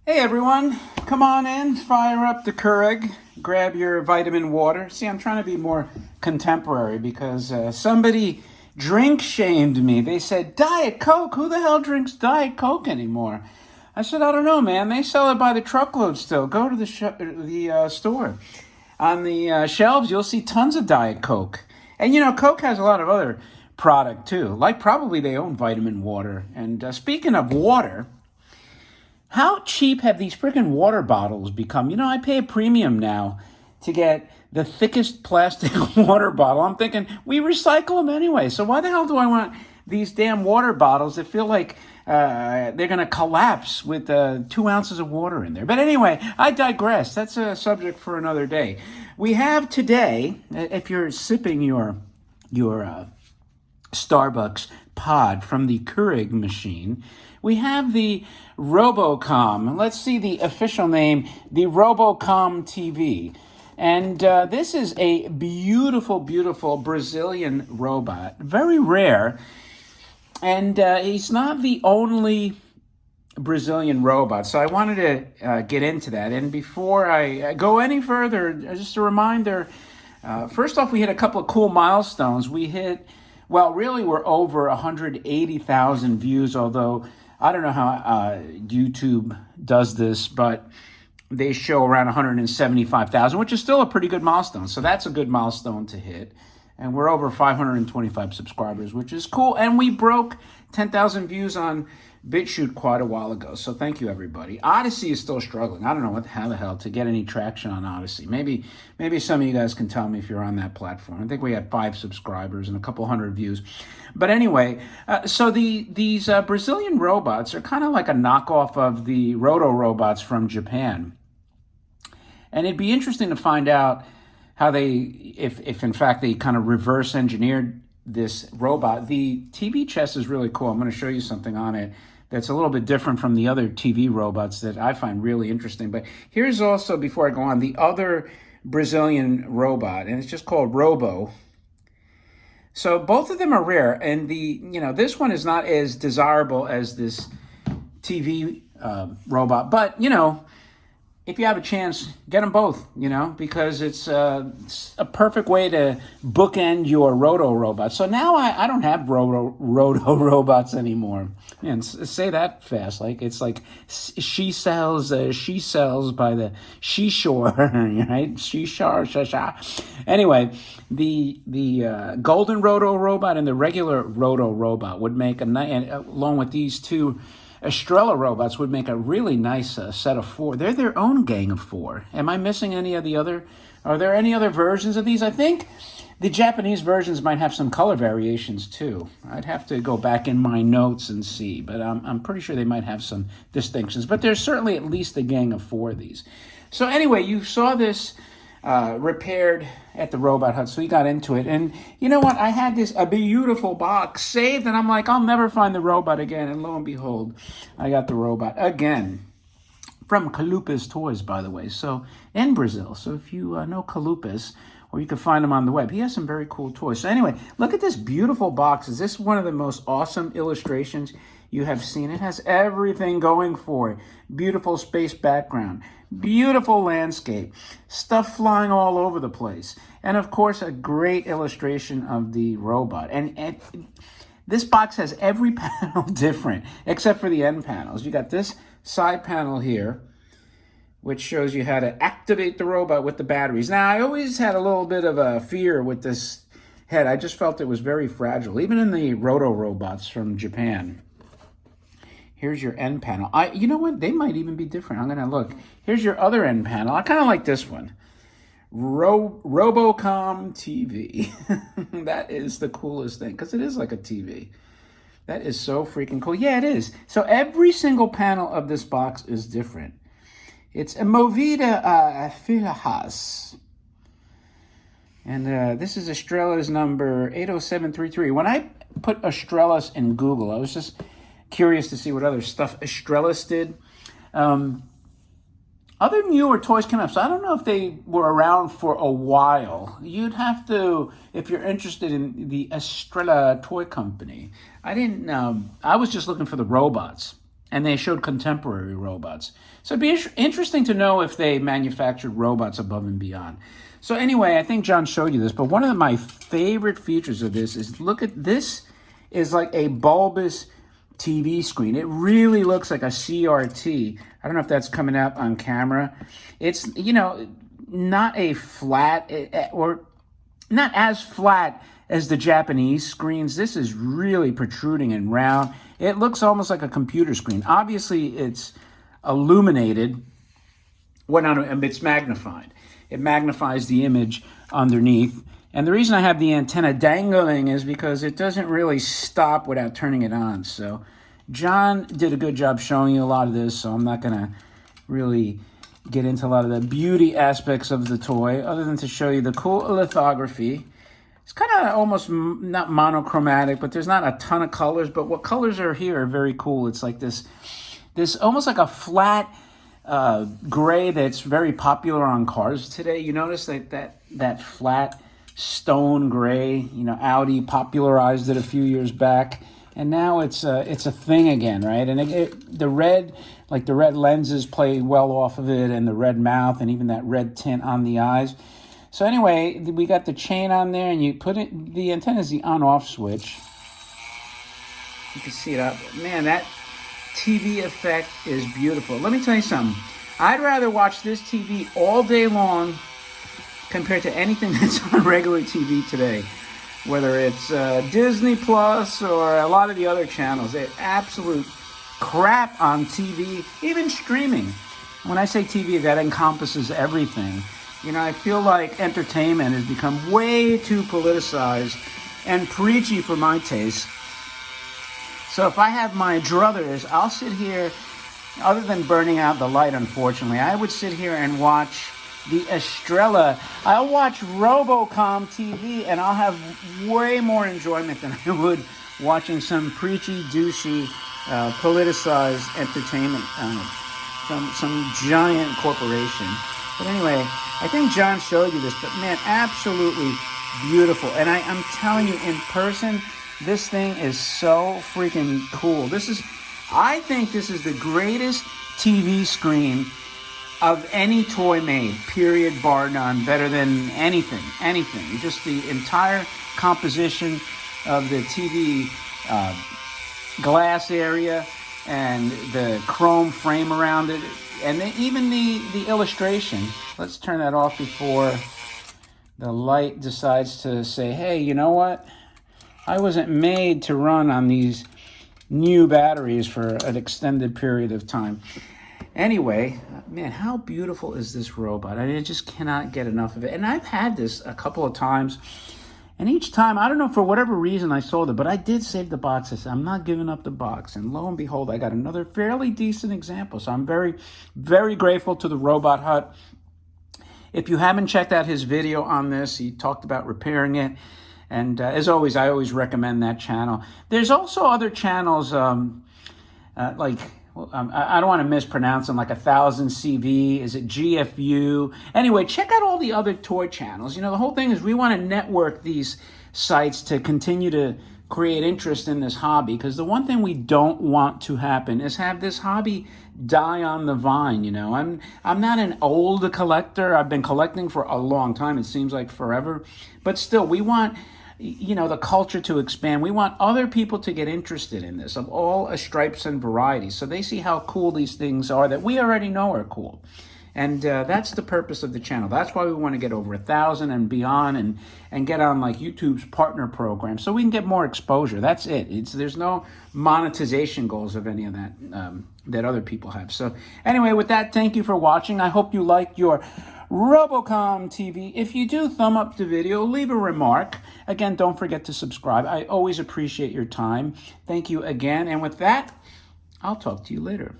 Hey everyone, come on in, fire up the Keurig, grab your vitamin water. See, I'm trying to be more contemporary because somebody drink shamed me. They said, Diet Coke, who the hell drinks Diet Coke anymore? I said, I don't know, man. They sell it by the truckload still. Go to the store. On the shelves, you'll see tons of Diet Coke. And you know, Coke has a lot of other product too. Like probably they own vitamin water. And speaking of water, how cheap have these freaking water bottles become? You know, I pay a premium now to get the thickest plastic water bottle. I'm thinking, we recycle them anyway. So why the hell do I want these damn water bottles that feel like they're going to collapse with 2 ounces of water in there? But anyway, I digress. That's a subject for another day. We have today, if you're sipping your Starbucks pod from the Keurig machine, we have the Robocom. Let's see the official name, the Robocom TV. And this is a beautiful, beautiful Brazilian robot. Very rare. And he's not the only Brazilian robot. So I wanted to get into that. And before I go any further, just a reminder, first off, we hit a couple of cool milestones. We hit, well, really we're over 180,000 views, although I don't know how YouTube does this, but they show around 175,000, which is still a pretty good milestone. So that's a good milestone to hit. And we're over 525 subscribers, which is cool. And we broke 10,000 views on BitChute quite a while ago. So thank you, everybody. Odyssey is still struggling. I don't know how the hell to get any traction on Odyssey. Maybe some of you guys can tell me if you're on that platform. I think we had 5 subscribers and a couple hundred views. But anyway, so these Brazilian robots are kind of like a knockoff of the Roto robots from Japan. And it'd be interesting to find out how they, if in fact they kind of reverse engineered this robot. The TV chest is really cool. I'm going to show you something on it that's a little bit different from the other TV robots that I find really interesting. But here's also, before I go on, the other Brazilian robot, and it's just called Robo. So both of them are rare, and this one is not as desirable as this TV robot, but if you have a chance, get them both, because it's a perfect way to bookend your Roto robots. So now I don't have Roto robots anymore. Man, say that fast. It's like she sells by the seashore, right? Seashore. Anyway, the golden Roto robot and the regular Roto robot would make along with these two Estrella robots would make a really nice set of 4. They're their own gang of 4. Am I missing any of the other? Are there any other versions of these? I think the Japanese versions might have some color variations too. I'd have to go back in my notes and see, but I'm pretty sure they might have some distinctions. But there's certainly at least a gang of 4 of these. So anyway, you saw this repaired at the Robothut, so he got into it. And you know what? I had a beautiful box saved, and I'm like, I'll never find the robot again. And lo and behold, I got the robot again from Calupis Toys, by the way. So in Brazil. So if you know Calupis, or you can find him on the web, he has some very cool toys. So anyway, look at this beautiful box. Is this one of the most awesome illustrations you have seen? It has everything going for it. Beautiful space background, beautiful landscape, stuff flying all over the place, and of course a great illustration of the robot. And this box has every panel different except for the end panels. You got this side panel here, which shows you how to activate the robot with the batteries. Now, I always had a little bit of a fear with this head. I just felt it was very fragile, even in the Roto robots from Japan. Here's your end panel. You know what? They might even be different. I'm going to look. Here's your other end panel. I kind of like this one. Robocom TV. That is the coolest thing, because it is like a TV. That is so freaking cool. Yeah, it is. So every single panel of this box is different. It's a Movida Filhas. And this is Estrella's number 80733. When I put Estrella's in Google, I was just curious to see what other stuff Estrellas did. Other newer toys came up, so I don't know if they were around for a while. You'd have to, if you're interested in the Estrella Toy Company. I didn't. I was just looking for the robots. and they showed contemporary robots. So it'd be interesting to know if they manufactured robots above and beyond. So anyway, I think John showed you this, but one of my favorite features of this is, look at this, is like a bulbous TV screen. It really looks like a CRT. I don't know if that's coming out on camera. It's, you know, not a flat, or not as flat as the Japanese screens. This is really protruding and round. It looks almost like a computer screen. Obviously, it's illuminated. Well, no, it's magnified. It magnifies the image underneath. And the reason I have the antenna dangling is because it doesn't really stop without turning it on. So John did a good job showing you a lot of this, so I'm not going to really get into a lot of the beauty aspects of the toy, other than to show you the cool lithography. It's kind of almost not monochromatic, but there's not a ton of colors. But what colors are here are very cool. It's like this almost like a flat gray that's very popular on cars today. You notice that flat stone gray. You know, Audi popularized it a few years back, and now it's a thing again, right? And the red, like the red lenses play well off of it, and the red mouth, and even that red tint on the eyes. So anyway, we got the chain on there, and you put it, the antenna is the on-off switch. You can see it up. Man, that TV effect is beautiful. Let me tell you something. I'd rather watch this TV all day long compared to anything that's on regular TV today. Whether it's Disney Plus or a lot of the other channels. They're absolute crap on TV, even streaming. When I say TV, that encompasses everything. You know, I feel like entertainment has become way too politicized and preachy for my taste. So if I have my druthers, I'll sit here, other than burning out the light, unfortunately, I would sit here and watch the Estrella. I'll watch Robocom TV, and I'll have way more enjoyment than I would watching some preachy, douchey, politicized entertainment from some giant corporation. But anyway, I think John showed you this, but man, absolutely beautiful. And I'm telling you, in person, this thing is so freaking cool. I think this is the greatest TV screen of any toy made, period, bar none, better than anything. Just the entire composition of the TV glass area and the chrome frame around it, and even the illustration. Let's turn that off before the light decides to say, hey, you know what? I wasn't made to run on these new batteries for an extended period of time. Anyway, man, how beautiful is this robot? I just cannot get enough of it. And I've had this a couple of times, and each time, I don't know, for whatever reason I sold it, but I did save the box. I said, I'm not giving up the box. And lo and behold, I got another fairly decent example. So I'm very, very grateful to the Robothut. If you haven't checked out his video on this, he talked about repairing it. And as always, I always recommend that channel. There's also other channels like, I don't want to mispronounce them, like 1000 CV, is it GFU? Anyway, check out all the other toy channels. You know, the whole thing is we want to network these sites to continue to create interest in this hobby, because the one thing we don't want to happen is have this hobby die on the vine. You know, I'm not an old collector. I've been collecting for a long time. It seems like forever. But still, we want, you know, the culture to expand. We want other people to get interested in this, of all stripes and varieties, so they see how cool these things are that we already know are cool. And that's the purpose of the channel. That's why we want to get over 1,000 and beyond, and get on like YouTube's partner program, so we can get more exposure. That's it. There's no monetization goals of any of that that other people have. So anyway, with that, thank you for watching. I hope you liked your Robocom TV. If you do, thumb up the video, leave a remark. Again, don't forget to subscribe. I always appreciate your time. Thank you again. And with that, I'll talk to you later.